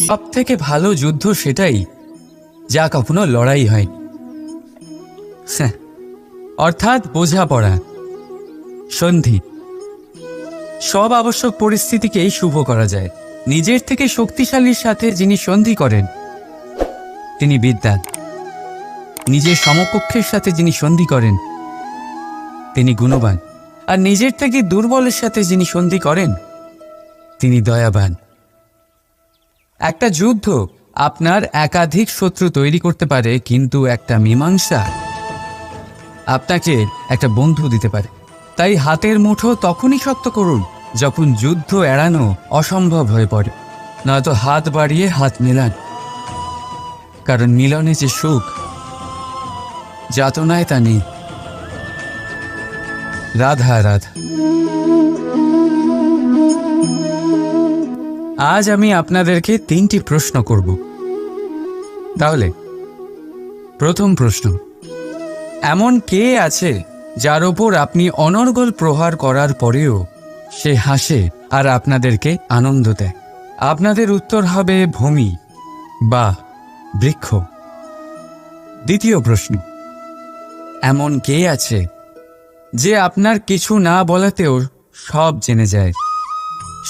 সব থেকে ভালো যুদ্ধ সেটাই যা কখনো লড়াই হয়, অর্থাৎ বোঝাপড়া, সন্ধি। সব আবশ্যক পরিস্থিতিকেই শুভ করা যায়। নিজের থেকে শক্তিশালীর সাথে যিনি সন্ধি করেন তিনি বিদ্বান। নিজের সমকক্ষের সাথে যিনি সন্ধি করেন তিনি গুণবান। আর নিজের থেকে দুর্বলের সাথে যিনি সন্ধি করেন তিনি দয়াবান। একটা যুদ্ধ আপনার একাধিক শত্রু তৈরি করতে পারে, কিন্তু একটা মীমাংসা আপনাকে একটা বন্ধু দিতে পারে। তাই হাতের মুঠো তখনই শক্ত করুন যখন যুদ্ধ এড়ানো অসম্ভব হয়ে পড়ে, নয়তো হাত বাড়িয়ে হাত মেলান। কারণ মিলনে যে সুখ, যাতনায় তা নেই। রাধা রাধা। আজ আমি আপনাদেরকে 3টি প্রশ্ন করব। তাহলে প্রথম প্রশ্ন, এমন কে আছে যার ওপর আপনি অনর্গল প্রহার করার পরেও সে হাসে আর আপনাদেরকে আনন্দ দেয়? আপনাদের উত্তর হবে ভূমি বা বৃক্ষ। দ্বিতীয় প্রশ্ন, এমন কে আছে যে আপনার কিছু না বলাতেও সব জেনে যায়,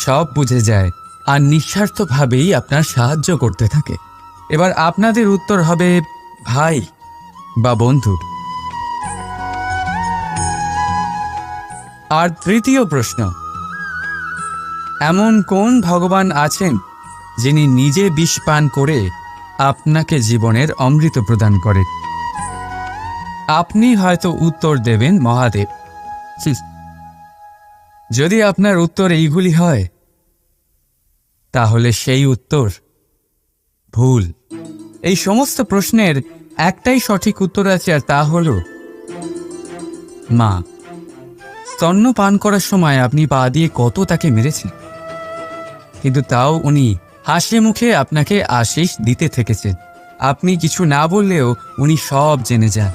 সব বুঝে যায় আর নিঃস্বার্থভাবেই আপনার সাহায্য করতে থাকে? এবার আপনাদের উত্তর হবে ভাই বা বন্ধু। আর তৃতীয় প্রশ্ন, এমন কোন ভগবান আছেন যিনি নিজে বিষ পান করে আপনাকে জীবনের অমৃত প্রদান করে? আপনি হয়তো উত্তর দেবেন মহাদেব। যদি আপনার উত্তর এইগুলি হয় তাহলে সেই উত্তর ভুল। এই সমস্ত প্রশ্নের একটাই সঠিক উত্তর আছে, আর তা হল মা। স্তন্য পান করার সময় আপনি পা দিয়ে কত তাকে মেরেছেন, কিন্তু তাও উনি হাসি মুখে আপনাকে আশীষ দিতে থেকেছেন। আপনি কিছু না বললেও উনি সব জেনে যান।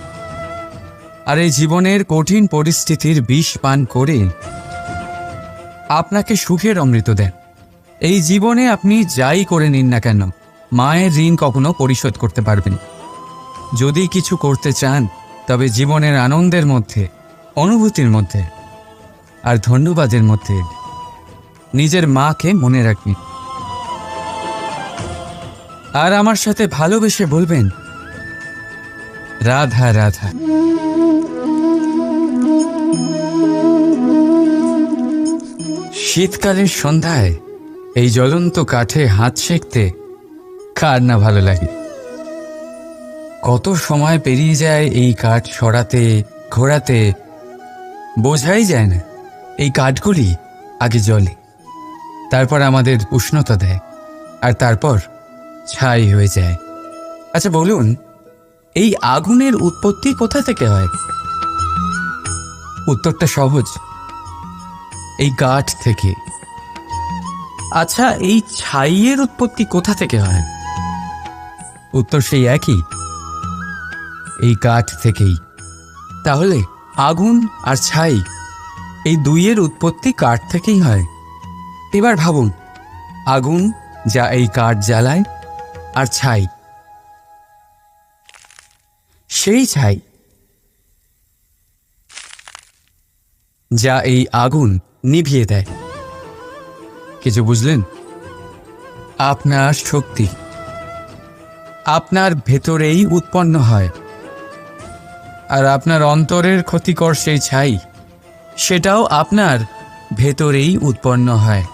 আর এই জীবনের কঠিন পরিস্থিতির বিষ পান করে আপনাকে সুখের অমৃত দেন। এই জীবনে আপনি যাই করে নিন না কেন, মায়ের ঋণ কখনো পরিশোধ করতে পারবেন। যদি কিছু করতে চান তবে জীবনের আনন্দের মধ্যে, অনুভূতির মধ্যে আর ধন্যবাদের মধ্যে নিজের মাকে মনে রাখবেন। আর আমার সাথে ভালোবেসে বলবেন রাধা রাধা। শীতকালের সন্ধ্যায় এই জ্বলন্ত কাঠে হাত সেঁকতে কার না ভালো লাগে? কত সময় পেরিয়ে যায় এই কাঠ সরাতে, ঘোরাতে, বোঝাই যায় না। এই কাঠগুলি আগে জ্বলে, তারপর আমাদের উষ্ণতা দেয়, আর তারপর ছাই হয়ে যায়। আচ্ছা বলুন, এই আগুনের উৎপত্তি কোথা থেকে হয়? উত্তরটা সহজ, এই কাঠ থেকে। আচ্ছা, এই ছাইয়ের উৎপত্তি কোথা থেকে হয়? উত্তর সেই একই, এই কাঠ থেকেই। তাহলে আগুন আর ছাই, এই দুইয়ের উৎপত্তি কাঠ থেকেই হয়। এবার ভাবুন, আগুন যা এই কাঠ জ্বালায়, আর ছাই সেই ছাই যা এই আগুন নিভিয়ে দেয়। কিছু বুঝলেন? আপনার শক্তি আপনার ভেতরেই উৎপন্ন হয়, আর আপনার অন্তরের ক্ষতিকর সেই ছাই, সেটাও আপনার ভেতরেই উৎপন্ন হয়।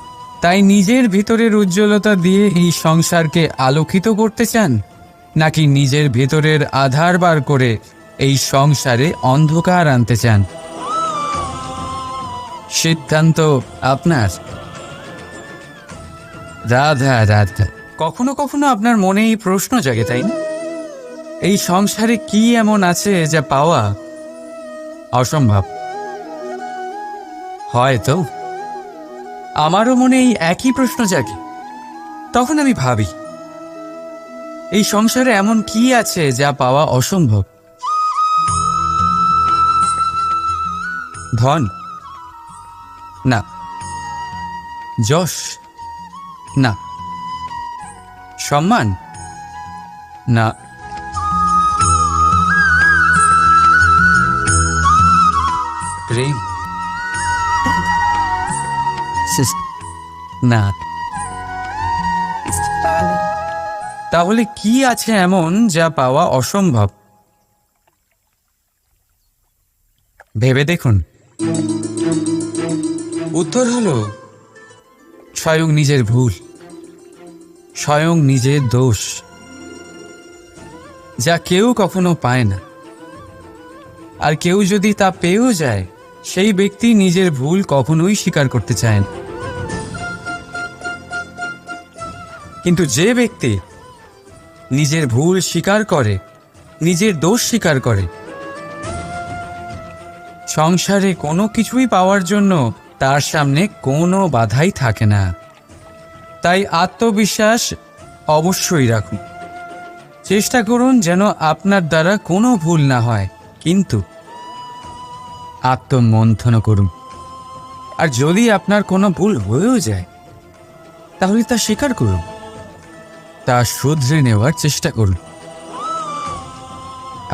তাই নিজের ভিতরের উজ্জ্বলতা দিয়ে এই সংসারকে আলোকিত করতে চান, নাকি নিজের ভেতরের আধার বার করে এই সংসারে অন্ধকার আনতে চান? সিদ্ধান্ত আপনার। রাধা রাধা। কখনো কখনো আপনার মনে এই প্রশ্ন জাগে, তাই না? এই সংসারে কি এমন আছে যা পাওয়া অসম্ভব? হয়তো আমারও মনে এই একই প্রশ্ন জাগে। তখন আমি ভাবি, এই সংসারে এমন কি আছে যা পাওয়া অসম্ভব? ধন? না। যশ? না। সম্মান? না। প্রেম? না। তাহলে কি আছে এমন যা পাওয়া অসম্ভব? ভেবে দেখুন। উত্তর হলো স্বয়ং নিজের ভুল, স্বয়ং নিজের দোষ, যা কেউ কখনো পায় না। আর কেউ যদি তা পেয়েও যায়, সেই ব্যক্তি নিজের ভুল কখনোই স্বীকার করতে চায় না। কিন্তু যে ব্যক্তি নিজের ভুল স্বীকার করে, নিজের দোষ স্বীকার করে, সংসারে কোনো কিছুই পাওয়ার জন্য তার সামনে কোনো বাধাই থাকে না। তাই আত্মবিশ্বাস অবশ্যই রাখুন। চেষ্টা করুন যেন আপনার দ্বারা কোনো ভুল না হয়, কিন্তু আত্মমন্থন করুন। আর যদি আপনার কোনো ভুল হয়েও যায়, তাহলে তা স্বীকার করুন, তা শুধরে নেওয়ার চেষ্টা করুন।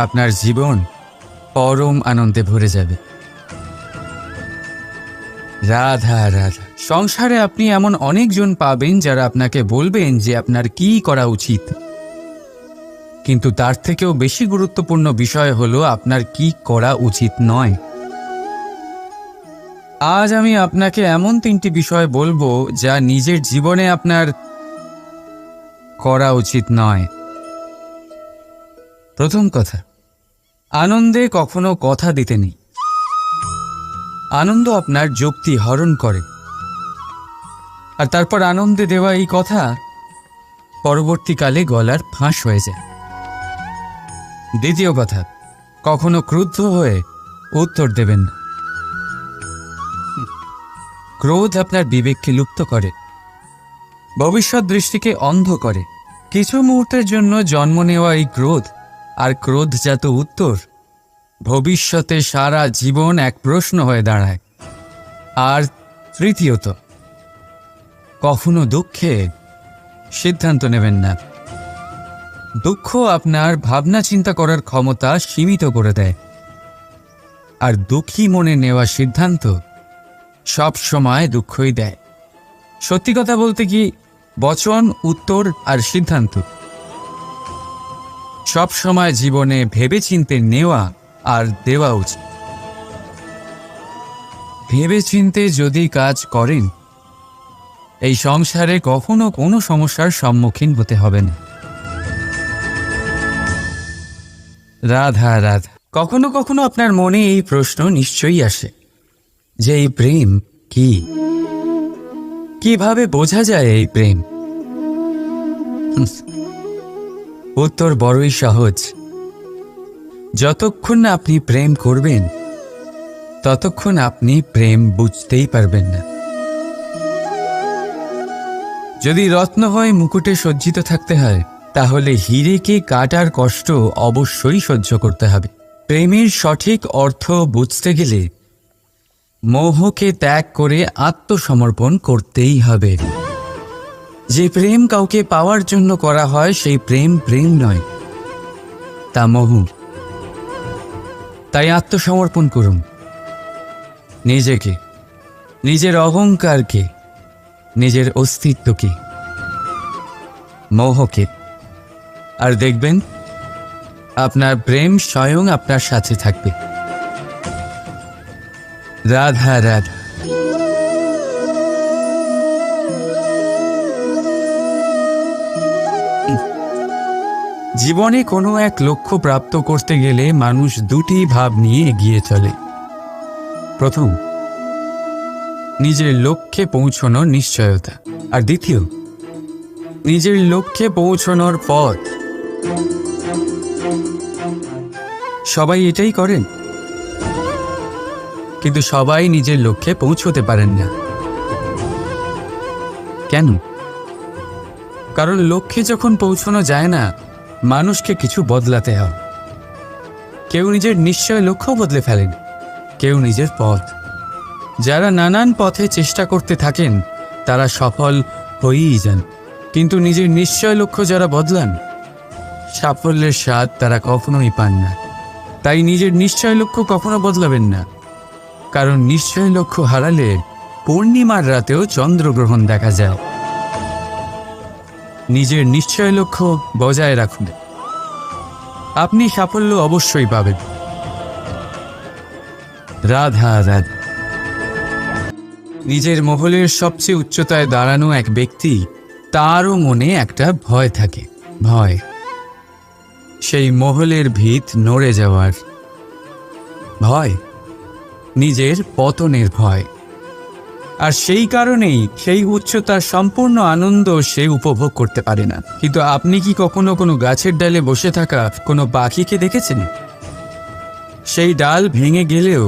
আপনার জীবন পরম আনন্দে ভরে যাবে। রাধা রাধা। সংসারে আপনি এমন অনেকজন পাবেন যারা আপনাকে বলবেন যে আপনার কি করা উচিত, কিন্তু তার থেকেও বেশি গুরুত্বপূর্ণ বিষয় হলো আপনার কি করা উচিত নয়। আজ আমি আপনাকে এমন 3টি বিষয় বলবো যা নিজের জীবনে আপনার করা উচিত নয়। প্রথম কথা, আনন্দে কখনো কথা দিতে নেই। আনন্দ আপনার যুক্তি হরণ করে, আর তারপর আনন্দে দেওয়া এই কথা পরবর্তীকালে গলার ফাঁস হয়ে যায়। দ্বিতীয় কথা, কখনো ক্রুদ্ধ হয়ে উত্তর দেবেন না। ক্রোধ আপনার বিবেককে লুপ্ত করে, ভবিষ্যৎ দৃষ্টিকে অন্ধ করে। কিছু মুহূর্তের জন্য জন্ম নেওয়া এই ক্রোধ আর ক্রোধজাত উত্তর ভবিষ্যতে সারা জীবন এক প্রশ্ন হয়ে দাঁড়ায়। আর তৃতীয়ত, কখনো দুঃখে সিদ্ধান্ত নেবেন না। দুঃখ আপনার ভাবনা চিন্তা করার ক্ষমতা সীমিত করে দেয়, আর দুঃখী মনে নেওয়া সিদ্ধান্ত সব সময় দুঃখই দেয়। সত্যি কথা বলতে কি, বচন, উত্তর আর সিদ্ধান্ত সব সময় জীবনে ভেবেচিন্তে নেওয়া আর দেওয়া উচিত। ভেবেচিন্তে যদি কাজ করেন, এই সংসারে কখনো কোনো সমস্যার সম্মুখীন হতে হবে না। রাধা রাধা। কখনো কখনো আপনার মনে এই প্রশ্ন নিশ্চয়ই আসে যে এই প্রেম কি, কিভাবে বোঝা যায় এই প্রেম? উত্তর বড়ই সহজ। যতক্ষণ না আপনি প্রেম করবেন, ততক্ষণ আপনি প্রেম বুঝতেই পারবেন না। যদি রত্ন হয়ে মুকুটে সজ্জিত থাকতে হয়, তাহলে হীরেকে কাটার কষ্ট অবশ্যই সহ্য করতে হবে। প্রেমের সঠিক অর্থ বুঝতে গেলে মোহকে ত্যাগ করে আত্মসমর্পণ করতেই হবে। যে প্রেম কাউকে পাওয়ার জন্য করা হয়, সেই প্রেম প্রেম নয়, তা মোহ। তাই আত্মসমর্পণ করুন নিজেকে, নিজের অহংকারকে, নিজের অস্তিত্বকে, মোহকে, আর দেখবেন আপনার প্রেম স্বয়ং আপনার সাথে থাকবে। রাধা রাধা। জীবনে কোনো এক লক্ষ্য প্রাপ্ত করতে গেলে মানুষ দুটি ভাব নিয়ে এগিয়ে চলে। প্রথম, নিজের লক্ষ্যে পৌঁছানোর নিশ্চয়তা, আর দ্বিতীয়, নিজের লক্ষ্যে পৌঁছানোর পথ। সবাই এটাই করেন, কিন্তু সবাই নিজের লক্ষ্যে পৌঁছতে পারেন না। কেন? কারণ লক্ষ্যে যখন পৌঁছানো যায় না, মানুষকে কিছু বদলাতে হয়। কেউ নিজের নিশ্চয় লক্ষ্য বদলে ফেলেন, কেউ নিজের পথ। যারা নানান পথে চেষ্টা করতে থাকেন, তারা সফল হয়েই যান, কিন্তু নিজের নিশ্চয় লক্ষ্য যারা বদলান, সাফল্যের স্বাদ তারা কখনোই পান না। তাই নিজের নিশ্চয় লক্ষ্য কখনো বদলাবেন না, কারণ নিশ্চয় লক্ষ্য হারালে পূর্ণিমার রাতেও চন্দ্রগ্রহণ দেখা যায়। নিজের নিশ্চয় লক্ষ্য বজায় রাখুন, আপনি সাফল্য অবশ্যই পাবেন। রাধা রাধা। নিজের মহলের সবচেয়ে উচ্চতায় দাঁড়ানো এক ব্যক্তি, তারও মনে একটা ভয় থাকে। ভয়, সেই মহলের ভিত নড়ে যাওয়ার ভয়, নিজের পতনের ভয়। আর সেই কারণেই সেই উচ্চতার সম্পূর্ণ আনন্দ সে উপভোগ করতে পারে না। কিন্তু আপনি কি কখনো কোনো গাছের ডালে বসে থাকা কোনো পাখিকে দেখেছেন? সেই ডাল ভেঙে গেলেও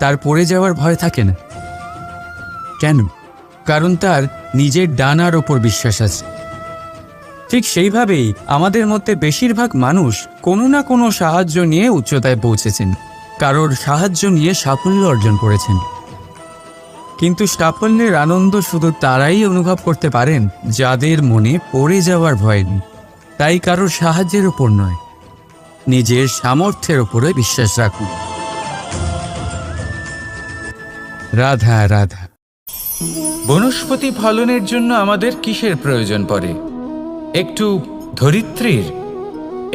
তার পড়ে যাওয়ার ভয় থাকে না। কেন? কারণ তার নিজের ডানার ওপর বিশ্বাস আছে। ঠিক সেইভাবেই আমাদের মধ্যে বেশিরভাগ মানুষ কোনো না কোনো সাহায্য নিয়ে উচ্চতায় পৌঁছেছেন, কারোর সাহায্য নিয়ে সাফল্য অর্জন করেছেন। কিন্তু সাফল্যের আনন্দ শুধু তারাই অনুভব করতে পারেন যাদের মনে পড়ে যাওয়ার ভয় নেই। তাই কারোর সাহায্যের ওপর নয়, নিজের সামর্থ্যের ওপরে বিশ্বাস রাখুন। রাধা রাধা। বনস্পতি ফলনের জন্য আমাদের কিসের প্রয়োজন পড়ে? একটু ধরিত্রীর,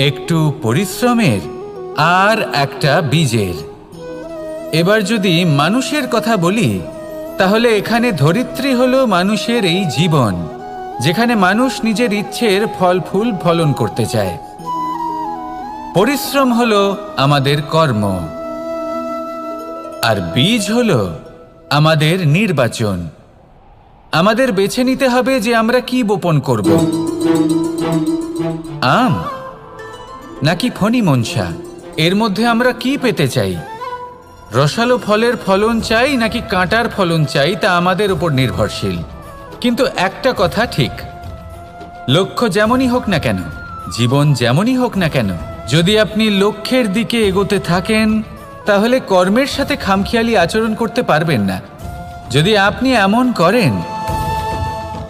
একটু পরিশ্রমের, আর একটা বীজের। এবার যদি মানুষের কথা বলি, তাহলে এখানে ধরিত্রী হলো মানুষের এই জীবন, যেখানে মানুষ নিজের ইচ্ছের ফল ফুল ফলন করতে চায়। পরিশ্রম হলো আমাদের কর্ম, আর বীজ হলো আমাদের নির্বাচন। আমাদের বেছে নিতে হবে যে আমরা কি বপন করব, আম নাকি ফণি মনসা। এর মধ্যে আমরা কি পেতে চাই? রসালো ফলের ফলন চাই নাকি কাঁটার ফলন চাই, তা আমাদের উপর নির্ভরশীল। কিন্তু একটা কথা ঠিক, লক্ষ্য যেমনই হোক না কেন, জীবন যেমনই হোক না কেন, যদি আপনি লক্ষ্যের দিকে এগোতে থাকেন, তাহলে কর্মের সাথে খামখেয়ালি আচরণ করতে পারবেন না। যদি আপনি এমন করেন,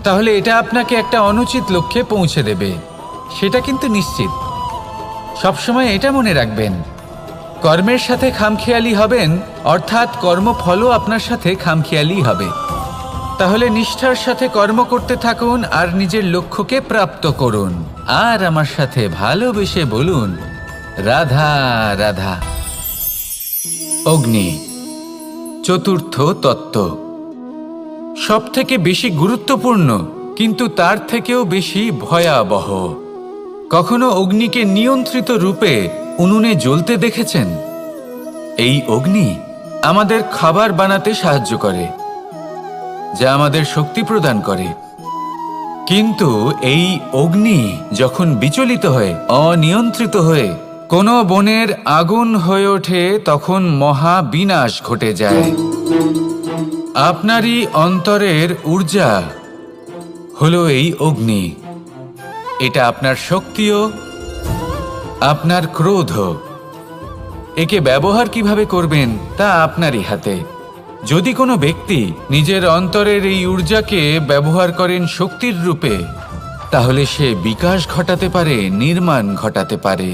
তাহলে এটা আপনাকে একটা অনুচিত লক্ষ্যে পৌঁছে দেবে, সেটা কিন্তু নিশ্চিত। সবসময় এটা মনে রাখবেন, কর্মের সাথে খামখেয়ালি হবেন, অর্থাৎ কর্মফলও আপনার সাথে খামখেয়ালি হবে। তাহলে নিষ্ঠার সাথে কর্ম করতে থাকুন আর নিজের লক্ষ্যকে প্রাপ্ত করুন। আর আমার সাথে ভালোবেসে বলুন, রাধা রাধা। অগ্নি, চতুর্থ তত্ত্ব, সব থেকে বেশি গুরুত্বপূর্ণ, কিন্তু তার থেকেও বেশি ভয়াবহ। কখনো অগ্নিকে নিয়ন্ত্রিত রূপে উনুনে জ্বলতে দেখেছেন? এই অগ্নি আমাদের খাবার বানাতে সাহায্য করে, যা আমাদের শক্তি প্রদান করে। কিন্তু এই অগ্নি যখন বিচলিত হয়ে, অনিয়ন্ত্রিত হয়ে কোনো বনের আগুন হয়ে ওঠে, তখন মহা বিনাশ ঘটে যায়। আপনারই অন্তরের ঊর্জা হলো এই অগ্নি। এটা আপনার শক্তিও, আপনার ক্রোধ। একে ব্যবহার কিভাবে করবেন তা আপনারই হাতে। যদি কোনো ব্যক্তি নিজের অন্তরের এই ঊর্জাকে ব্যবহার করেন শক্তির রূপে, তাহলে সে বিকাশ ঘটাতে পারে, নির্মাণ ঘটাতে পারে।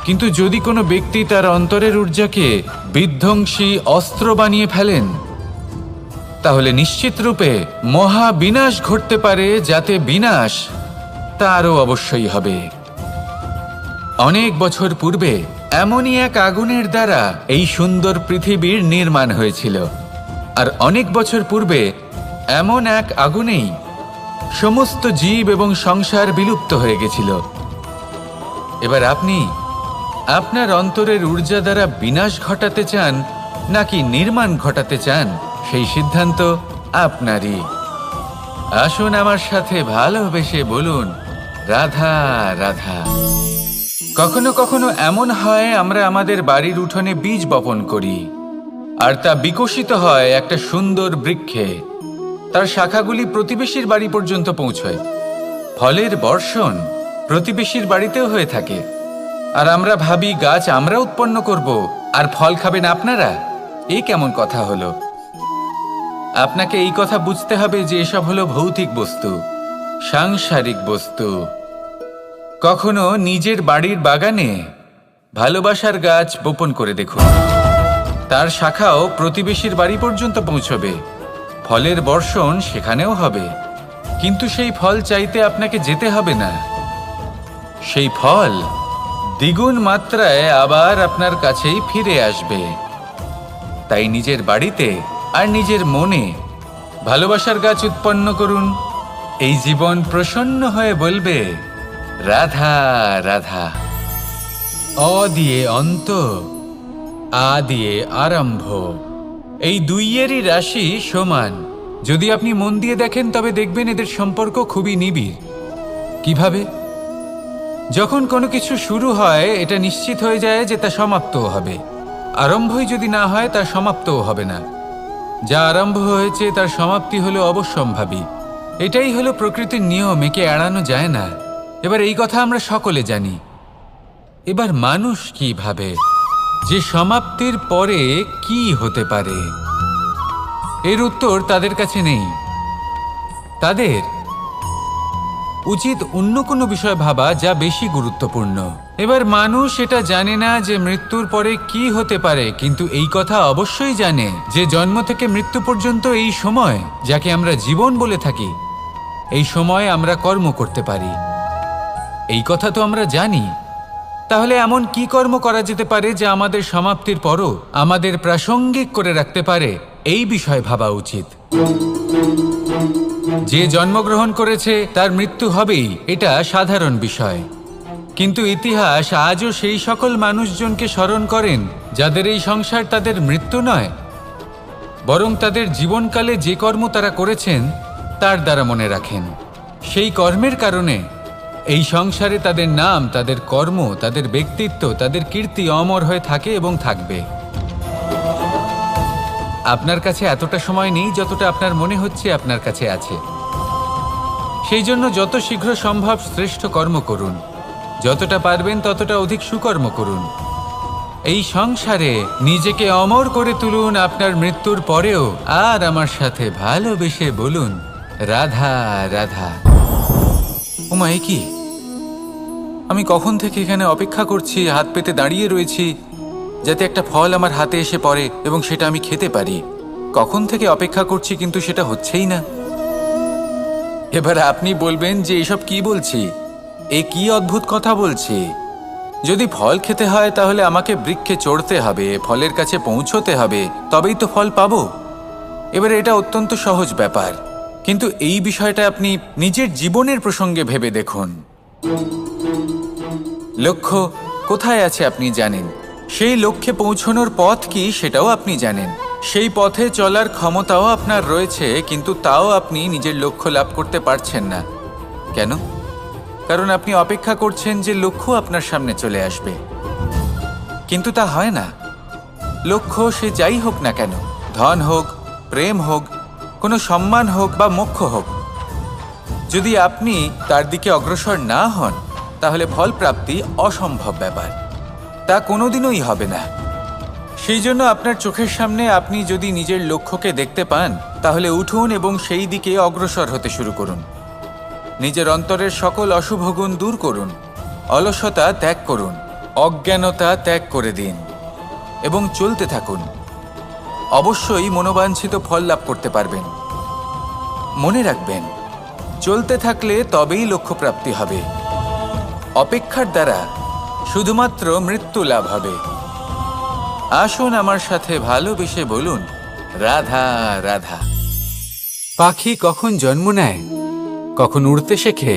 কিন্তু যদি কোনো ব্যক্তি তার অন্তরের ঊর্জাকে বিধ্বংসী অস্ত্র বানিয়ে ফেলেন, তাহলে নিশ্চিত রূপে মহা বিনাশ ঘটতে পারে, যাতে বিনাশ তারও অবশ্যই হবে। অনেক বছর পূর্বে এমনই এক আগুনের দ্বারা এই সুন্দর পৃথিবীর নির্মাণ হয়েছিল। আর অনেক বছর পূর্বে এমন এক আগুনেই সমস্ত জীব এবং সংসার বিলুপ্ত হয়ে গেছিল। এবার আপনি আপনার অন্তরের ঊর্জা দ্বারা বিনাশ ঘটাতে চান নাকি নির্মাণ ঘটাতে চান, সেই সিদ্ধান্ত আপনারই। আসুন আমার সাথে ভালোবেসে বলুন, রাধা রাধা। কখনো কখনো এমন হয়, আমরা আমাদের বাড়ির উঠোনে বীজ বপন করি, আর তা বিকশিত হয় একটা সুন্দর বৃক্ষে। তার শাখাগুলি প্রতিবেশীর বাড়ি পর্যন্ত পৌঁছয়। ফলের বর্ষণ প্রতিবেশীর বাড়িতেও হয়ে থাকে। আর আমরা ভাবি গাছ আমরা উৎপন্ন করব আর ফল খাবেন আপনারা। এই কেমন কথা হলো? আপনাকে এই কথা বুঝতে হবে যে এসব হলো ভৌতিক বস্তু। সাংসারিক বস্তু। কখনো নিজের বাড়ির বাগানে ভালোবাসার গাছ বপন করে দেখুন, তার শাখাও প্রতিবেশীর বাড়ি পর্যন্ত পৌঁছবে, ফলের বর্ষণ সেখানেও হবে। কিন্তু সেই ফল চাইতে আপনাকে যেতে হবে না, সেই ফল দ্বিগুণ মাত্রায় আবার আপনার কাছেই ফিরে আসবে। তাই নিজের বাড়িতে আর নিজের মনে ভালোবাসার গাছ উৎপন্ন করুন। এই জীবন প্রসন্ন হয়ে বলবে, রাধা রাধা। অ দিয়ে অন্ত, আ দিয়ে আরম্ভ, এই দুইয়েরই রাশি সমান। যদি আপনি মন দিয়ে দেখেন তবে দেখবেন এদের সম্পর্ক খুবই নিবিড়। কিভাবে? যখন কোনো কিছু শুরু হয় এটা নিশ্চিত হয়ে যায় যে তা সমাপ্তও হবে। আরম্ভই যদি না হয় তা সমাপ্তও হবে না। যা আরম্ভ হয়েছে তার সমাপ্তি হলো অবশ্যম্ভাবী। এটাই হলো প্রকৃতির নিয়ম, একে এড়ানো যায় না। এবার এই কথা আমরা সকলে জানি। এবার মানুষ কি ভাবে যে সমাপ্তির পরে কি হতে পারে, এর উত্তর তাদের কাছে নেই। তাদের উচিত অন্য কোনো বিষয় ভাবা যা বেশি গুরুত্বপূর্ণ। এবার মানুষ এটা জানে না যে মৃত্যুর পরে কি হতে পারে, কিন্তু এই কথা অবশ্যই জানে যে জন্ম থেকে মৃত্যু পর্যন্ত এই সময়, যাকে আমরা জীবন বলে থাকি, এই সময় আমরা কর্ম করতে পারি। এই কথা তো আমরা জানি। তাহলে এমন কি কর্ম করা যেতে পারে যা আমাদের সমাপ্তির পরও আমাদের প্রাসঙ্গিক করে রাখতে পারে, এই বিষয়ে ভাবা উচিত। যে জন্মগ্রহণ করেছে তার মৃত্যু হবেই, এটা সাধারণ বিষয়। কিন্তু ইতিহাস আজও সেই সকল মানুষজনকে স্মরণ করেন যাদের এই সংসার তাদের মৃত্যু নয়, বরং তাদের জীবনকালে যে কর্ম তারা করেছেন তার দ্বারা মনে রাখেন। সেই কর্মের কারণে এই সংসারে তাদের নাম, তাদের কর্ম, তাদের ব্যক্তিত্ব, তাদের কীর্তি অমর হয়ে থাকে এবং থাকবে। আপনার কাছে এতটা সময় নেই যতটা আপনার মনে হচ্ছে আপনার কাছে আছে। সেই জন্য যত শীঘ্র সম্ভব শ্রেষ্ঠ কর্ম করুন, যতটা পারবেন ততটা অধিক সুকর্ম করুন। এই সংসারে নিজেকে অমর করে তুলুন আপনার মৃত্যুর পরেও। আর আমার সাথে ভালোবেসে বলুন, রাধা রাধা। ওমা, এ কি? আমি কখন থেকে এখানে অপেক্ষা করছি, হাত পেতে দাঁড়িয়ে রয়েছি যাতে একটা ফল আমার হাতে এসে পড়ে এবং সেটা আমি খেতে পারি। কখন থেকে অপেক্ষা করছি, কিন্তু সেটা হচ্ছেই না। এবার আপনি বলবেন যে এসব কি বলছি, এ কি অদ্ভুত কথা বলছি। যদি ফল খেতে হয় তাহলে আমাকে বৃক্ষে চড়তে হবে, ফলের কাছে পৌঁছতে হবে, তবেই তো ফল পাবো। এবার এটা অত্যন্ত সহজ ব্যাপার, কিন্তু এই বিষয়টা আপনি নিজের জীবনের প্রসঙ্গে ভেবে দেখুন। লক্ষ্য কোথায় আছে আপনি জানেন, সেই লক্ষ্যে পৌঁছানোর পথ কি সেটাও আপনি জানেন, সেই পথে চলার ক্ষমতাও আপনার রয়েছে, কিন্তু তাও আপনি নিজের লক্ষ্য লাভ করতে পারছেন না। কেন? কারণ আপনি অপেক্ষা করছেন যে লক্ষ্য আপনার সামনে চলে আসবে, কিন্তু তা হয় না। লক্ষ্য সে যাই হোক না কেন, ধন হোক, প্রেম হোক, কোনো সম্মান হোক বা মোক্ষ হোক, যদি আপনি তার দিকে অগ্রসর না হন তাহলে ফল প্রাপ্তি অসম্ভব ব্যাপার, তা কোনোদিনই হবে না। সেই জন্য আপনার চোখের সামনে আপনি যদি নিজের লক্ষ্যকে দেখতে পান তাহলে উঠুন এবং সেই দিকে অগ্রসর হতে শুরু করুন। নিজের অন্তরের সকল অশুভ গুণ দূর করুন, অলসতা ত্যাগ করুন, অজ্ঞানতা ত্যাগ করে দিন এবং চলতে থাকুন। অবশ্যই মনোবাঞ্ছিত ফল লাভ করতে পারবেন। মনে রাখবেন, চলতে থাকলে তবেই লক্ষ্য প্রাপ্তি হবে। অপেক্ষার দ্বারা শুধুমাত্র মৃত্যু লাভ হবে। আসুন আমার সাথে ভালোবেসে বলুন, রাধা রাধা। পাখি কখন জন্ম নেয়, কখন উড়তে শেখে,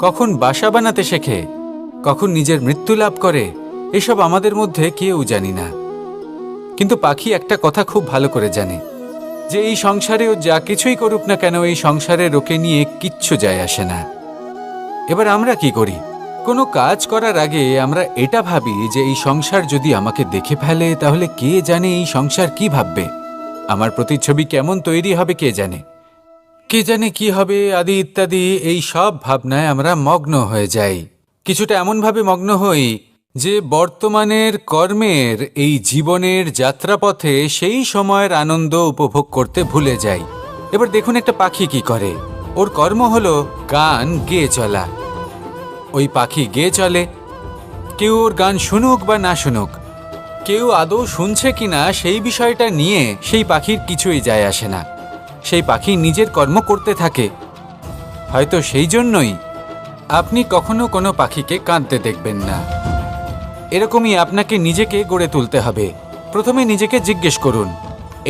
কখন বাসা বানাতে শেখে, কখন নিজের মৃত্যু লাভ করে, এসব আমাদের মধ্যে কেউ জানি না। কিন্তু পাখি একটা কথা খুব ভালো করে জানে, যে এই সংসারে ও যা কিছুই করুক না কেন, এই সংসারের ওকে নিয়ে কিচ্ছু যায় আসে না। এবার আমরা কি করি? কোনো কাজ করার আগে আমরা এটা ভাবি যে এই সংসার যদি আমাকে দেখে ফেলে তাহলে কে জানে এই সংসার কি ভাববে, আমার প্রতিচ্ছবি কেমন তৈরি হবে কে জানে, কে জানে কি হবে আদি ইত্যাদি। এই সব ভাবনায় আমরা মগ্ন হয়ে যাই। কিছুটা এমনভাবে মগ্ন হই যে বর্তমানের কর্মের এই জীবনের যাত্রাপথে সেই সময়ের আনন্দ উপভোগ করতে ভুলে যাই। এবার দেখুন একটা পাখি কি করে, ও ওর কর্ম হলো গান গেয়ে চলা। ওই পাখি গেয়ে চলে, কেউ ওর গান শুনুক বা না শুনুক, কেউ আদৌ শুনছে কিনা সেই বিষয়টা নিয়ে সেই পাখির কিছুই যায় আসে না। সেই পাখি নিজের কর্ম করতে থাকে। হয়তো সেই জন্যই আপনি কখনো কোনো পাখিকে কাঁদতে দেখবেন না। এরকমই আপনাকে নিজেকে গড়ে তুলতে হবে। প্রথমে নিজেকে জিজ্ঞেস করুন,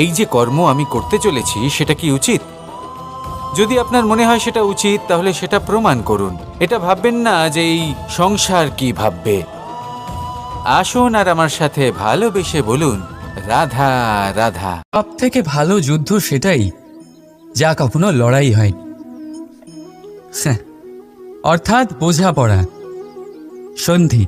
এই যে কর্ম আমি করতে চলেছি সেটা কি উচিত? যদি আপনার মনে হয় সেটা উচিত, তাহলে সেটা প্রমাণ করুন। এটা ভাববেন না যে এই সংসার কি ভাববে। আসুন আর আমার সাথে ভালোবেসে বলুন, রাধা রাধা। সব থেকে ভালো যুদ্ধ সেটাই যা কখনো লড়াই হয়নি, অর্থাৎ বোঝাপড়া, সন্ধি।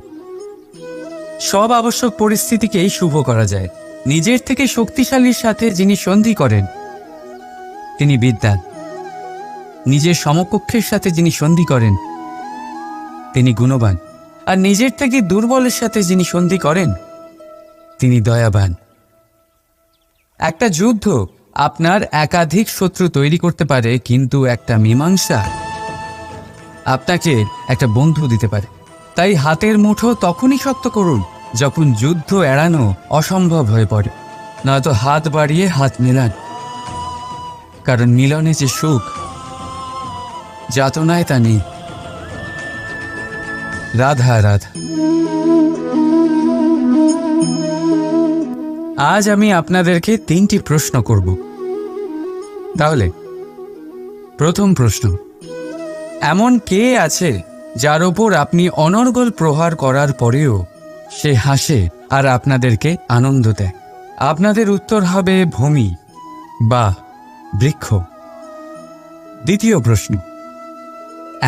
সব আবশ্যক পরিস্থিতিকেই শুভ করা যায়। নিজের থেকে শক্তিশালীর সাথে যিনি সন্ধি করেন তিনি বিদ্বান। নিজের সমকক্ষের সাথে যিনি সন্ধি করেন তিনি গুণবান। আর নিজের থেকে দুর্বলের সাথে যিনি সন্ধি করেন তিনি দয়াবান। একটা যুদ্ধ আপনার একাধিক শত্রু তৈরি করতে পারে, কিন্তু একটা মীমাংসা আপনাকে একটা বন্ধু দিতে পারে। তাই হাতের মুঠো তখনই শক্ত করুন যখন যুদ্ধ এড়ানো অসম্ভব হয়ে পড়ে। নয়তো হাত বাড়িয়ে হাত মেলান, কারণ মিলনে যে সুখ যাতনায় তা নেই। রাধা রাধা। আজ আমি আপনাদেরকে 3টি প্রশ্ন করব। তাহলে প্রথম প্রশ্ন, এমন কে আছে যার ওপর আপনি অনর্গল প্রহার করার পরেও সে হাসে আর আপনাদেরকে আনন্দ দেয়? আপনাদের উত্তর হবে ভূমি বা বৃক্ষ। দ্বিতীয় প্রশ্ন,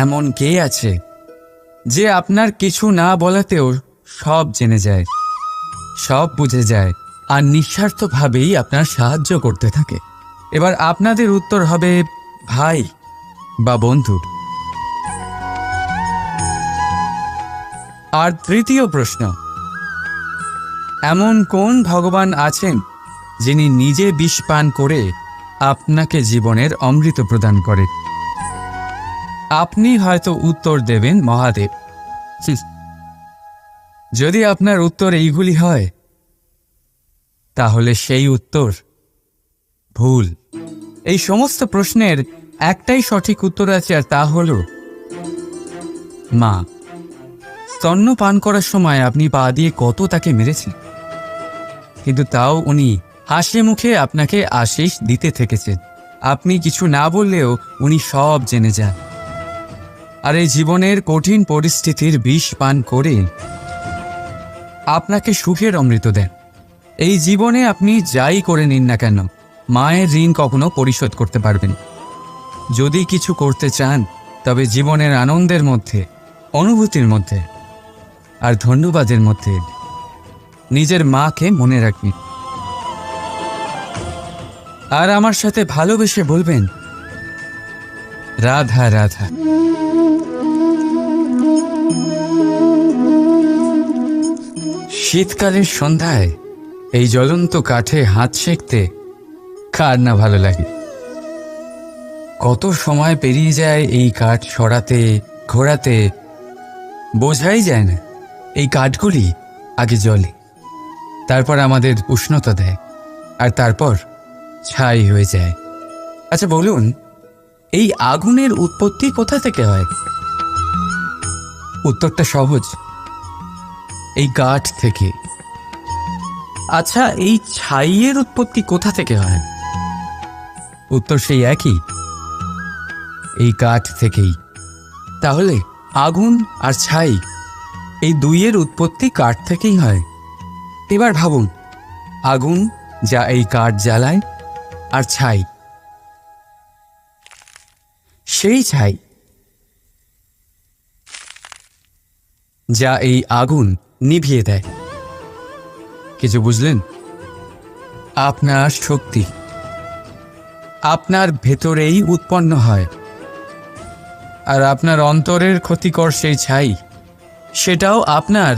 এমন কে আছে যে আপনার কিছু না বলাতেও সব জেনে যায়, সব বুঝে যায় আর নিঃস্বার্থভাবেই আপনার সাহায্য করতে থাকে? এবার আপনাদের উত্তর হবে ভাই বা বন্ধু। আর তৃতীয় প্রশ্ন, এমন কোন ভগবান আছেন যিনি নিজে বিষ পান করে আপনাকে জীবনের অমৃত প্রদান করে? আপনি হয়তো উত্তর দেবেন মহাদেব। যদি আপনার উত্তর এইগুলি হয় তাহলে সেই উত্তর ভুল। এই সমস্ত প্রশ্নের একটাই সঠিক উত্তর আছে, আর তা হল মা। স্তন্য পান করার সময় আপনি পা দিয়ে কত তাকে মেরেছেন, কিন্তু তাও উনি হাসি মুখে আপনাকে আশীষ দিতে থেকেছেন। আপনি কিছু না বললেও উনি সব জেনে যান। আর এই জীবনের কঠিন পরিস্থিতির বিষ পান করে আপনাকে সুখের অমৃত দেন। এই জীবনে আপনি যাই করে নিন না কেন, মায়ের ঋণ কখনো পরিশোধ করতে পারবেন। যদি কিছু করতে চান তবে জীবনের আনন্দের মধ্যে, অনুভূতির মধ্যে আর ধন্যবাদের মধ্যে নিজের মাকে মনে রাখবেন। আর আমার সাথে ভালোবেসে বলবেন, রাধা রাধা। শীতকালের সন্ধ্যায় এই জ্বলন্ত কাঠে হাত সেঁকতে কার না ভালো লাগে? কত সময় পেরিয়ে যায় এই কাঠ সরাতে, ঘোরাতে, বোঝাই যায় না। এই কাঠগুলি আগে জ্বলে, তারপর আমাদের উষ্ণতা দেয়, আর তারপর ছাই হয়ে যায়। আচ্ছা বলুন, এই আগুনের উৎপত্তি কোথা থেকে হয়? উত্তরটা সহজ, এই কাঠ থেকে। আচ্ছা, এই ছাইয়ের উৎপত্তি কোথা থেকে হয়? উত্তর সেই একই, এই কাঠ থেকেই। তাহলে আগুন আর ছাই, এই দুইয়ের উৎপত্তি কাঠ থেকেই হয়। এবার ভাবুন, আগুন যা এই কাঠ জ্বালায়, আর ছাই সেই ছাই যা এই আগুন নিভিয়ে দেয়। কিছু বুঝলেন? আপনার শক্তি আপনার ভেতরেই উৎপন্ন হয়, আর আপনার অন্তরের ক্ষতিকর সেই ছাই, সেটাও আপনার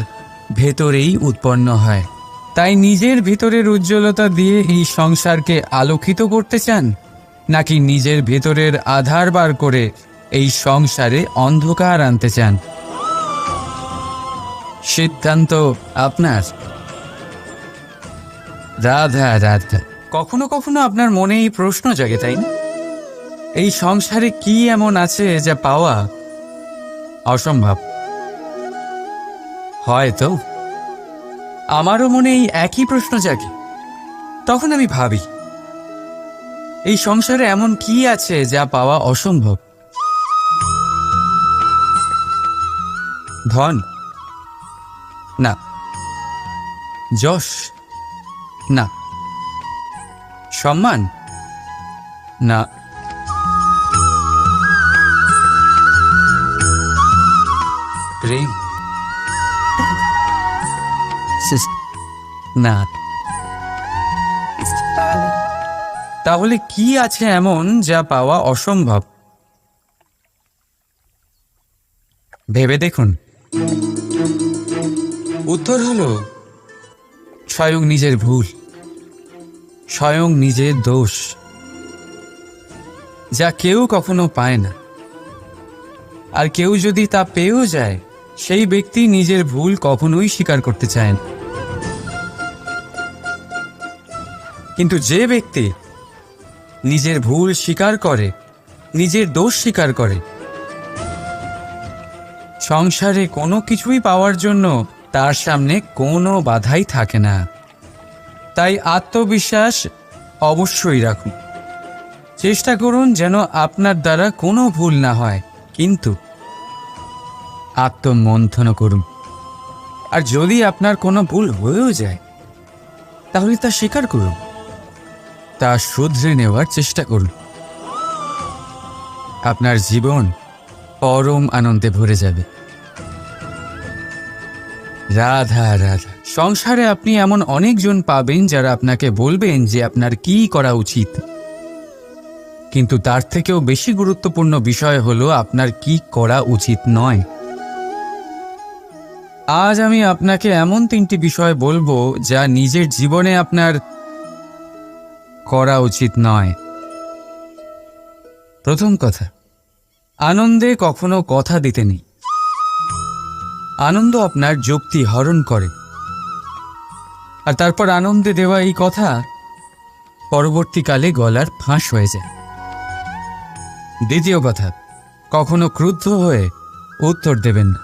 ভেতরেই উৎপন্ন হয়। তাই নিজের ভিতরের উজ্জ্বলতা দিয়ে এই সংসারকে আলোকিত করতে চান, নাকি নিজের ভেতরের আধার বার করে এই সংসারে অন্ধকার আনতে চান? সিদ্ধান্ত আপনার। রাধা রাধা। কখনো কখনো আপনার মনে এই প্রশ্ন জাগে, তাই না? এই সংসারে কি এমন আছে যা পাওয়া অসম্ভব? হয়তো আমারও মনে এই একই প্রশ্ন জাগে। তখন আমি ভাবি, এই সংসারে এমন কি আছে যা পাওয়া অসম্ভব? ধন? না। যশ? না। সম্মান? না। প্রেম? না। তাহলে কি আছে এমন যা পাওয়া অসম্ভব? ভেবে দেখুন। উত্তর হলো স্বয়ং নিজের ভুল, স্বয়ং নিজের দোষ, যা কেউ কখনো পায় না। আর কেউ যদি তা পেয়েও যায়, সেই ব্যক্তি নিজের ভুল কখনোই স্বীকার করতে চায় না। কিন্তু যে ব্যক্তি নিজের ভুল স্বীকার করে, নিজের দোষ স্বীকার করে, সংসারে কোনো কিছুই পাওয়ার জন্য তার সামনে কোনো বাধাই থাকে না। তাই আত্মবিশ্বাস অবশ্যই রাখুন। চেষ্টা করুন যেন আপনার দ্বারা কোনো ভুল না হয়, কিন্তু আত্মমন্থন করুন। আর যদি আপনার কোনো ভুল হয়েও যায়, তাহলে তা স্বীকার করুন, তা শুধরে নেওয়ার চেষ্টা করুন। আপনার জীবন পরম আনন্দে ভরে যাবে। রাধা রাধা। সংসারে আপনি এমন অনেকজন পাবেন যারা আপনাকে বলবেন যে আপনার কি করা উচিত, কিন্তু তার থেকেও বেশি গুরুত্বপূর্ণ বিষয় হলো আপনার কি করা উচিত নয়। আজ আমি আপনাকে এমন 3টি বিষয় বলবো যা নিজের জীবনে আপনার করা উচিত নয়। প্রথম কথা, আনন্দে কখনো কথা দিতে নেই। আনন্দ আপনার যুক্তি হরণ করে, আর তারপর আনন্দে দেওয়া এই কথা পরবর্তীকালে গলার ফাঁস হয়ে যায়। দ্বিতীয় কথা, কখনো ক্রুদ্ধ হয়ে উত্তর দেবেন না।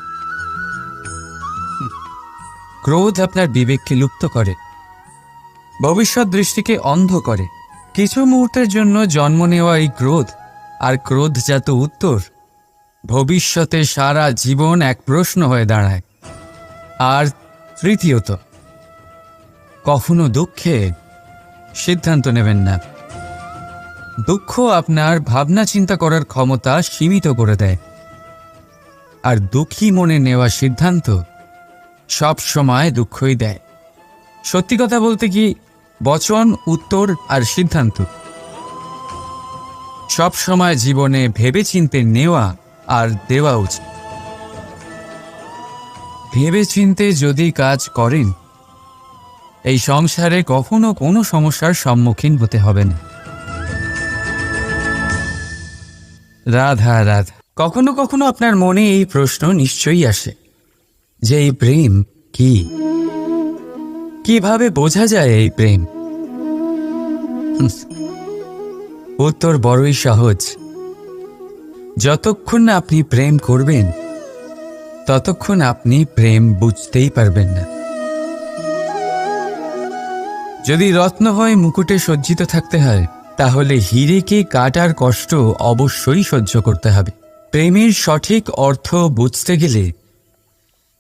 ক্রোধ আপনার বিবেককে লুপ্ত করে, ভবিষ্যৎ দৃষ্টিকে অন্ধ করে। কিছু মুহূর্তের জন্য জন্ম নেওয়া এই ক্রোধ আর ক্রোধজাত উত্তর ভবিষ্যতে সারা জীবন এক প্রশ্ন হয়ে দাঁড়ায়। আর তৃতীয়ত, কখনো দুঃখে সিদ্ধান্ত নেবেন না। দুঃখ আপনার ভাবনা চিন্তা করার ক্ষমতা সীমিত করে দেয়, আর দুঃখী মনে নেওয়া সিদ্ধান্ত সব সময় দুঃখই দেয়। সত্যি কথা বলতে কি, বচন, উত্তর আর সিদ্ধান্ত সব সময় জীবনে ভেবেচিন্তে নেওয়া আর দেওয়া উচিত। ভেবেচিন্তে যদি কাজ করেন, এই সংসারে কখনো কোনো সমস্যার সম্মুখীন হতে হবে না। রাধা রাধা। কখনো কখনো আপনার মনে এই প্রশ্ন নিশ্চয়ই আসে যে এই প্রেম কি, কিভাবে বোঝা যায় এই প্রেম? উত্তর বড়ই সহজ। যতক্ষণ না আপনি প্রেম করবেন, ততক্ষণ আপনি প্রেম বুঝতেই পারবেন না। যদি রত্ন হয়ে মুকুটে সজ্জিত থাকতে হয়, তাহলে হীরেকে কাটার কষ্ট অবশ্যই সহ্য করতে হবে। প্রেমের সঠিক অর্থ বুঝতে গেলে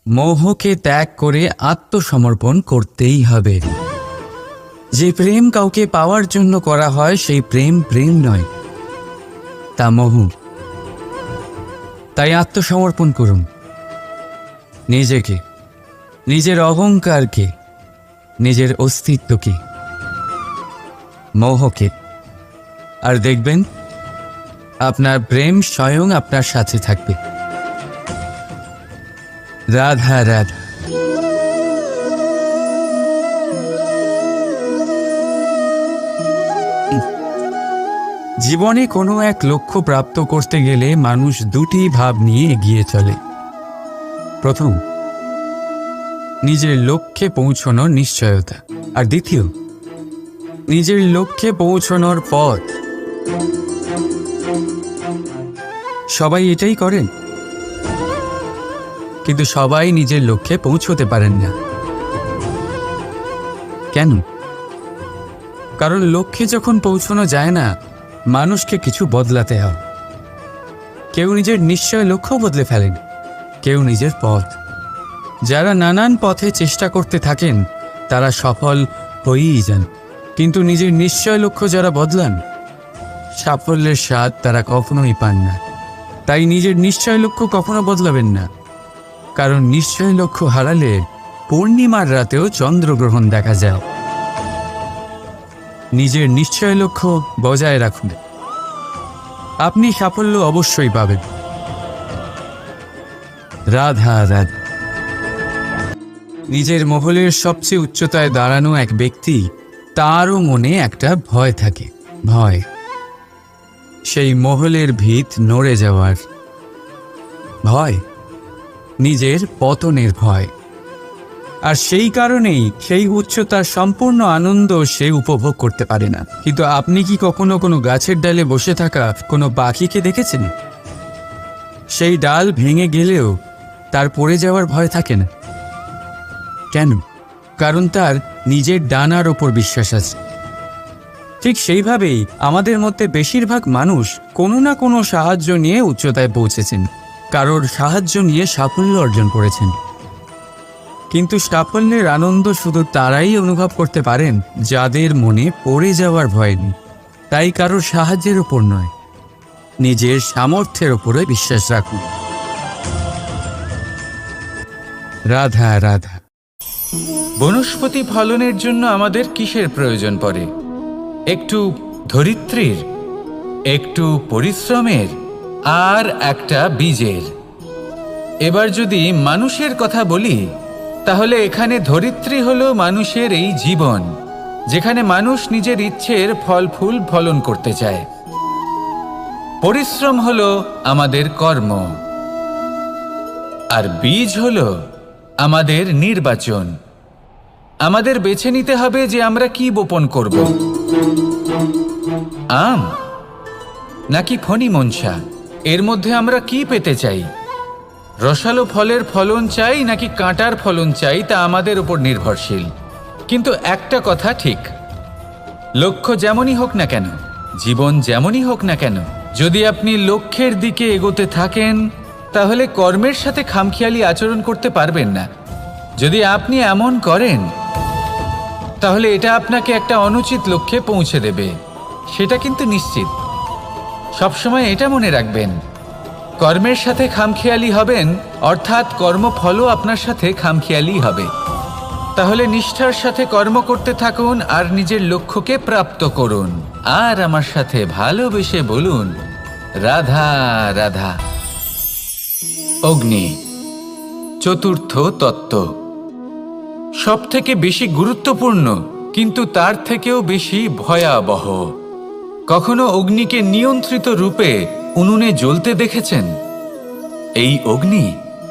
মোহকে ত্যাগ করে আত্মসমর্পণ করতেই হবে। যে প্রেম কাউকে পাওয়ার জন্য করা হয়, সেই প্রেম প্রেম নয়, তা মোহ। তাই আত্মসমর্পণ করুন নিজেকে, নিজের অহংকারকে, নিজের অস্তিত্বকে, মোহকে, আর দেখবেন আপনার প্রেম স্বয়ং আপনার সাথে থাকবে। রাধা রাধা। জীবনে কোনো এক লক্ষ্য প্রাপ্ত করতে গেলে মানুষ দুটি ভাব নিয়ে এগিয়ে চলে। প্রথম, নিজের লক্ষ্যে পৌঁছানোর নিশ্চয়তা, আর দ্বিতীয়, নিজের লক্ষ্যে পৌঁছানোর পথ। সবাই এটাই করেন, কিন্তু সবাই নিজের লক্ষ্যে পৌঁছতে পারেন না। কেন? কারণ লক্ষ্যে যখন পৌঁছানো যায় না, মানুষকে কিছু বদলাতে হয়। কেউ নিজের নিশ্চয় লক্ষ্য বদলে ফেলেন, কেউ নিজের পথ। যারা নানান পথে চেষ্টা করতে থাকেন তারা সফল হয়েই যান, কিন্তু নিজের নিশ্চয় লক্ষ্য যারা বদলান, সাফল্যের স্বাদ তারা কখনোই পান না। তাই নিজের নিশ্চয় লক্ষ্য কখনো বদলাবেন না, কারণ নিশ্চয় লক্ষ্য হারালে পূর্ণিমার রাতেও চন্দ্রগ্রহণ দেখা যায়। নিজের নিশ্চয় লক্ষ্য বজায় রাখুন, আপনি সাফল্য অবশ্যই পাবেন। রাধা রাধা। নিজের মহলের সবচেয়ে উচ্চতায় দাঁড়ানো এক ব্যক্তি, তারও মনে একটা ভয় থাকে। ভয়, সেই মহলের ভিত নড়ে যাওয়ার ভয়, নিজের পতনের ভয়। আর সেই কারণেই সেই উচ্চতার সম্পূর্ণ আনন্দ সে উপভোগ করতে পারে না। কিন্তু আপনি কি কখনো কোনো গাছের ডালে বসে থাকা কোনো পাখিকে দেখেছেন? সেই ডাল ভেঙে গেলেও তার পড়ে যাওয়ার ভয় থাকে না। কেন? কারণ তার নিজের ডানার ওপর বিশ্বাস আছে। ঠিক সেইভাবেই আমাদের মধ্যে বেশিরভাগ মানুষ কোনো না কোনো সাহায্য নিয়ে উচ্চতায় পৌঁছেছেন, কারোর সাহায্য নিয়ে সাফল্য অর্জন করেছেন। কিন্তু সাফল্যের আনন্দ শুধু তারাই অনুভব করতে পারেন যাদের মনে পড়ে যাওয়ার ভয় নেই। তাই কারোর সাহায্যের ওপর নয়, নিজের সামর্থ্যের ওপরে বিশ্বাস রাখুন। রাধা রাধা। বনস্পতি ফলনের জন্য আমাদের কিসের প্রয়োজন পড়ে? একটু ধরিত্রীর, একটু পরিশ্রমের, আর একটা বীজের। এবার যদি মানুষের কথা বলি, তাহলে এখানে ধরিত্রী হলো মানুষের এই জীবন, যেখানে মানুষ নিজের ইচ্ছের ফল ফুল ফলন করতে চায়। পরিশ্রম হলো আমাদের কর্ম, আর বীজ হলো আমাদের নির্বাচন। আমাদের বেছে নিতে হবে যে আমরা কি বপন করব, আম নাকি ফণি মনসা। এর মধ্যে আমরা কি পেতে চাই? রসালো ফলের ফলন চাই নাকি কাঁটার ফলন চাই, তা আমাদের উপর নির্ভরশীল। কিন্তু একটা কথা ঠিক, লক্ষ্য যেমনই হোক না কেন, জীবন যেমনই হোক না কেন, যদি আপনি লক্ষ্যের দিকে এগোতে থাকেন, তাহলে কর্মের সাথে খামখেয়ালি আচরণ করতে পারবেন না। যদি আপনি এমন করেন, তাহলে এটা আপনাকে একটা অনুচিত লক্ষ্যে পৌঁছে দেবে, সেটা কিন্তু নিশ্চিত। সবসময় এটা মনে রাখবেন, কর্মের সাথে খামখেয়ালি হবেন, অর্থাৎ কর্মফলও আপনার সাথে খামখেয়ালি হবে। তাহলে নিষ্ঠার সাথে কর্ম করতে থাকুন আর নিজের লক্ষ্যকে প্রাপ্ত করুন। আর আমার সাথে ভালোবেসে বলুন, রাধা রাধা। অগ্নি, চতুর্থ তত্ত্ব, সব থেকে বেশি গুরুত্বপূর্ণ, কিন্তু তার থেকেও বেশি ভয়াবহ। কখনো অগ্নিকে নিয়ন্ত্রিত রূপে উনুনে জ্বলতে দেখেছেন? এই অগ্নি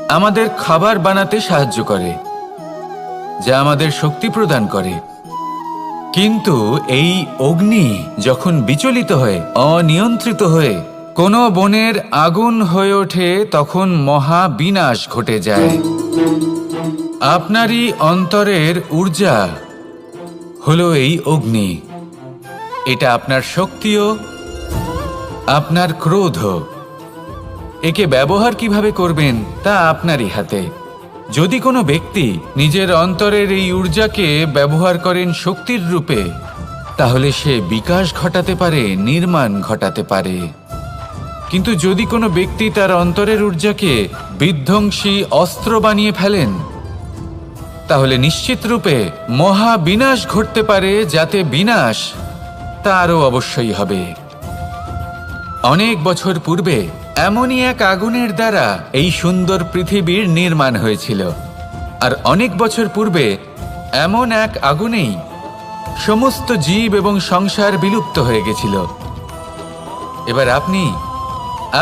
আমাদের খাবার বানাতে সাহায্য করে, যা আমাদের শক্তি প্রদান করে। কিন্তু এই অগ্নি যখন বিচলিত হয়ে, অনিয়ন্ত্রিত হয়ে কোনো বনের আগুন হয়ে ওঠে, তখন মহা বিনাশ ঘটে যায়। আপনারই অন্তরের ঊর্জা হলো এই অগ্নি। এটা আপনার শক্তিও, আপনার ক্রোধ। একে ব্যবহার কিভাবে করবেন তা আপনারই হাতে। যদি কোনো ব্যক্তি নিজের অন্তরের এই ঊর্জাকে ব্যবহার করেন শক্তির রূপে, তাহলে সে বিকাশ ঘটাতে পারে, নির্মাণ ঘটাতে পারে। কিন্তু যদি কোনো ব্যক্তি তার অন্তরের ঊর্জাকে বিধ্বংসী অস্ত্র বানিয়ে ফেলেন, তাহলে নিশ্চিত রূপে মহা বিনাশ ঘটতে পারে, যাতে বিনাশ তারও অবশ্যই হবে। অনেক বছর পূর্বে এমনই এক আগুনের দ্বারা এই সুন্দর পৃথিবীর নির্মাণ হয়েছিল। আর অনেক বছর পূর্বে এমন এক আগুনেই সমস্ত জীব এবং সংসার বিলুপ্ত হয়ে গেছিল। এবার আপনি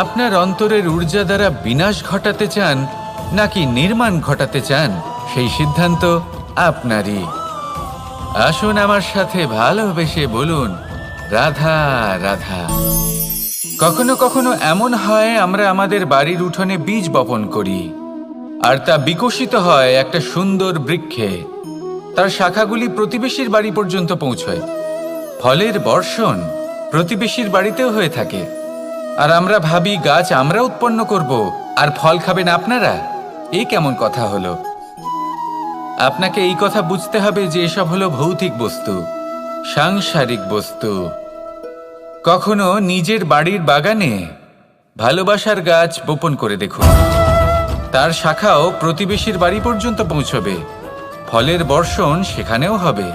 আপনার অন্তরের ঊর্জা দ্বারা বিনাশ ঘটাতে চান নাকি নির্মাণ ঘটাতে চান, সেই সিদ্ধান্ত আপনারই। আসুন আমার সাথে ভালোবেসে বলুন, রাধা রাধা। কখনো কখনো এমন হয় আমরা আমাদের বাড়ির উঠোনে বীজ বপন করি, আর তা বিকশিত হয় একটা সুন্দর বৃক্ষে। তার শাখাগুলি প্রতিবেশীর বাড়ি পর্যন্ত পৌঁছয়। ফলের বর্ষণ প্রতিবেশীর বাড়িতেও হয়ে থাকে। আর আমরা ভাবি গাছ আমরা উৎপন্ন করব আর ফল খাবেন আপনারা। এই কেমন কথা হলো? আপনাকে এই কথা বুঝতে হবে যে এসব হলো ভৌতিক বস্তু, সাংসারিক বস্তু। কখনো নিজের বাড়ির বাগানে ভালোবাসার গাছ বপন করে দেখুন। তার শাখাও প্রতিবেশীর বাড়ি পর্যন্ত পৌঁছবে, ফলের বর্ষণ সেখানেও হবে।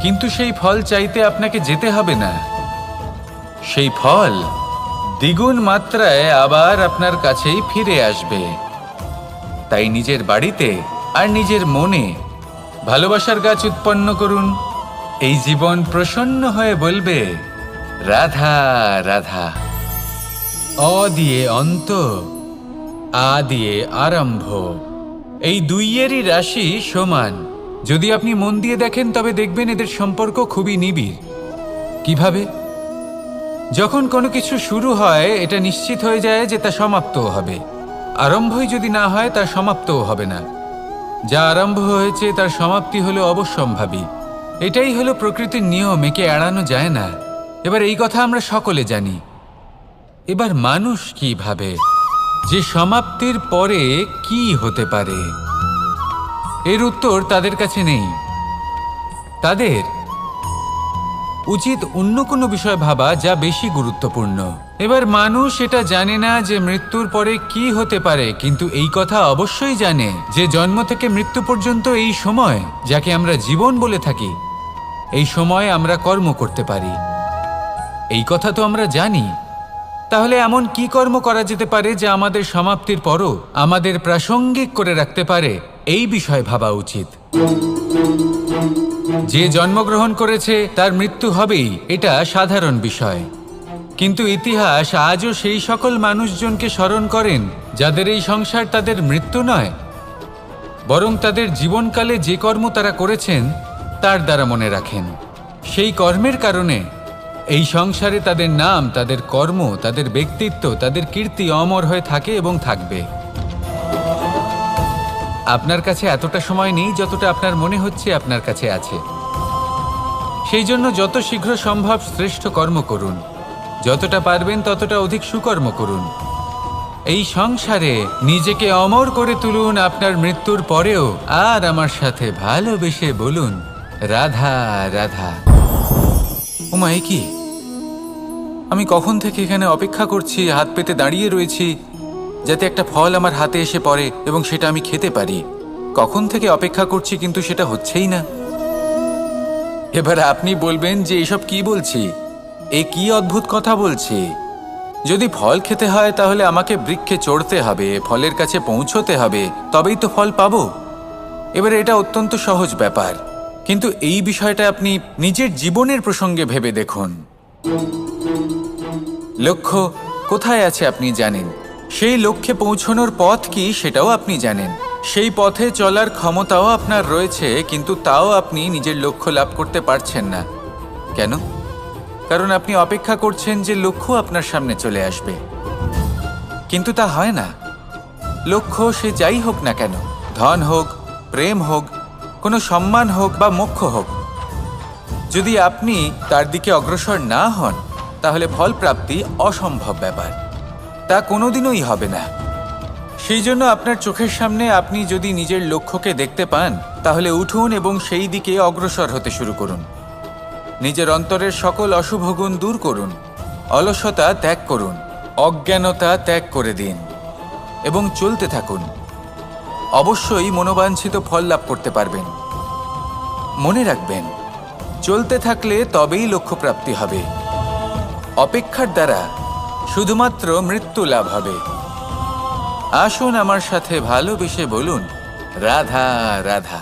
কিন্তু সেই ফল চাইতে আপনাকে যেতে হবে না, সেই ফল দ্বিগুণ মাত্রায় আবার আপনার কাছেই ফিরে আসবে। তাই নিজের বাড়িতে আর নিজের মনে ভালোবাসার গাছ উৎপন্ন করুন। এই জীবন প্রসন্ন হয়ে বলবে, রাধা রাধা। অ দিয়ে অন্ত, আ দিয়ে আরম্ভ, এই দুইয়েরই রাশি সমান। যদি আপনি মন দিয়ে দেখেন তবে দেখবেন এদের সম্পর্ক খুবই নিবিড়। কিভাবে? যখন কোনো কিছু শুরু হয় এটা নিশ্চিত হয়ে যায় যে তা সমাপ্তও হবে। আরম্ভই যদি না হয় তার সমাপ্তও হবে না। যা আরম্ভ হয়েছে তার সমাপ্তি হলো অবশ্যম্ভাবী। এটাই হলো প্রকৃতির নিয়ম, একে এড়ানো যায় না। এবার এই কথা আমরা সকলে জানি। এবার মানুষ কি ভাবে যে সমাপ্তির পরে কি হতে পারে, এর উত্তর তাদের কাছে নেই। তাদের উচিত অন্য কোনো বিষয় ভাবা যা বেশি গুরুত্বপূর্ণ। এবার মানুষ এটা জানে না যে মৃত্যুর পরে কি হতে পারে, কিন্তু এই কথা অবশ্যই জানে যে জন্ম থেকে মৃত্যু পর্যন্ত এই সময়, যাকে আমরা জীবন বলে থাকি, এই সময় আমরা কর্ম করতে পারি। এই কথা তো আমরা জানি। তাহলে এমন কি কর্ম করা যেতে পারে যা আমাদের সমাপ্তির পরও আমাদের প্রাসঙ্গিক করে রাখতে পারে, এই বিষয়ে ভাবা উচিত। যে জন্মগ্রহণ করেছে তার মৃত্যু হবেই, এটা সাধারণ বিষয়। কিন্তু ইতিহাস আজও সেই সকল মানুষজনকে স্মরণ করেন যাদের এই সংসার তাদের মৃত্যু নয়, বরং তাদের জীবনকালে যে কর্ম তারা করেছেন তার দ্বারা মনে রাখেন। সেই কর্মের কারণে এই সংসারে তাদের নাম, তাদের কর্ম, তাদের ব্যক্তিত্ব, তাদের কীর্তি অমর হয়ে থাকে এবং থাকবে। আপনার কাছে এতটা সময় নেই যতটা আপনার মনে হচ্ছে আপনার কাছে আছে। সেই জন্য যত শীঘ্র সম্ভব শ্রেষ্ঠ কর্ম করুন, যতটা পারবেন ততটা অধিক সুকর্ম করুন। এই সংসারে নিজেকে অমর করে তুলুন আপনার মৃত্যুর পরেও। আর আমার সাথে ভালোবেসে বলুন, রাধা রাধা। ওমা, এ কি? আমি কখন থেকে এখানে অপেক্ষা করছি, হাত পেতে দাঁড়িয়ে রয়েছি যাতে একটা ফল আমার হাতে এসে পড়ে এবং সেটা আমি খেতে পারি। কখন থেকে অপেক্ষা করছি, কিন্তু সেটা হচ্ছেই না। এবার আপনি বলবেন যে এসব কি বলছি, এ কি অদ্ভুত কথা বলছি। যদি ফল খেতে হয় তাহলে আমাকে বৃক্ষে চড়তে হবে, ফলের কাছে পৌঁছতে হবে, তবেই তো ফল পাবো। এবার এটা অত্যন্ত সহজ ব্যাপার, কিন্তু এই বিষয়টা আপনি নিজের জীবনের প্রসঙ্গে ভেবে দেখুন। লক্ষ্য কোথায় আছে আপনি জানেন, সেই লক্ষ্যে পৌঁছানোর পথ কি সেটাও আপনি জানেন, সেই পথে চলার ক্ষমতাও আপনার রয়েছে, কিন্তু তাও আপনি নিজের লক্ষ্য লাভ করতে পারছেন না। কেন? কারণ আপনি অপেক্ষা করছেন যে লক্ষ্য আপনার সামনে চলে আসবে, কিন্তু তা হয় না। লক্ষ্য সে যাই হোক না কেন, ধন হোক, প্রেম হোক, কোনো সম্মান হোক বা মোক্ষ হোক, যদি আপনি তার দিকে অগ্রসর না হন তাহলে ফল প্রাপ্তি অসম্ভব ব্যাপার, তা কোনোদিনই হবে না। সেই জন্য আপনার চোখের সামনে আপনি যদি নিজের লক্ষ্যকে দেখতে পান তাহলে উঠুন এবং সেই দিকে অগ্রসর হতে শুরু করুন। নিজের অন্তরের সকল অশুভ গুণ দূর করুন, অলসতা ত্যাগ করুন, অজ্ঞানতা ত্যাগ করে দিন এবং চলতে থাকুন। অবশ্যই মনোবাঞ্ছিত ফল লাভ করতে পারবেন। মনে রাখবেন, চলতে থাকলে তবেই লক্ষ্য প্রাপ্তি হবে। অপেক্ষার দ্বারা শুধুমাত্র মৃত্যু লাভ হবে। আসুন আমার সাথে ভালোবেসে বলুন, রাধা রাধা।